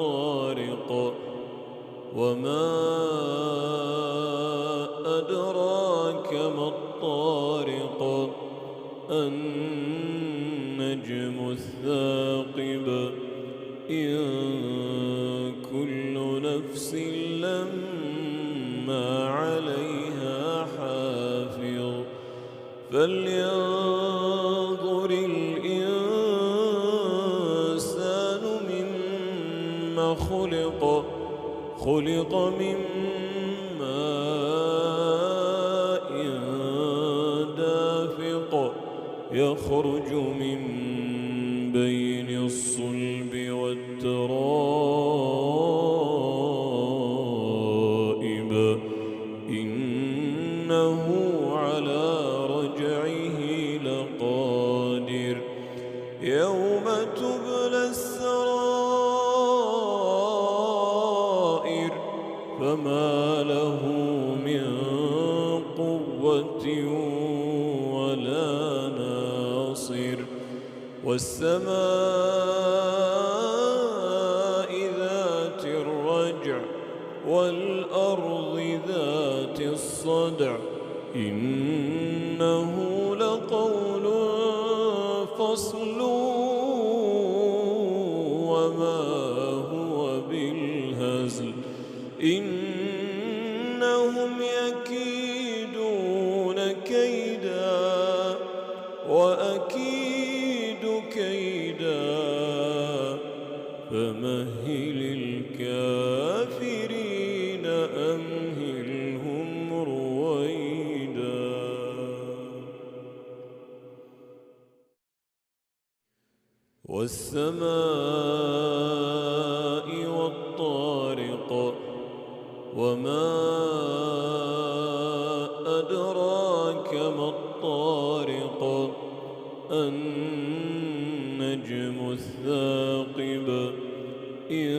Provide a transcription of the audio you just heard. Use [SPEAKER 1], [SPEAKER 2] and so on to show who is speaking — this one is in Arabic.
[SPEAKER 1] الطارق وما أدراك ما الطارق النجم الثاقب إن كل نفس لما عليها حافظ فلينظر الإنسان مما خلق من ماء دافق يخرج من بين الصلب والترائب إنه على رجعه لقادر يوم تبلى السرائر فما له من قوة ولا ناصر والسماء ذات الرجع والأرض ذات الصدع إنه لقول فصل وما هو بالهزل إنهم يكيدون كيدا وأكيد كيدا فمهل الكافرين أمهلهم رويدا والسماء والطارق وما أدراك ما الطارق النجم الثاقب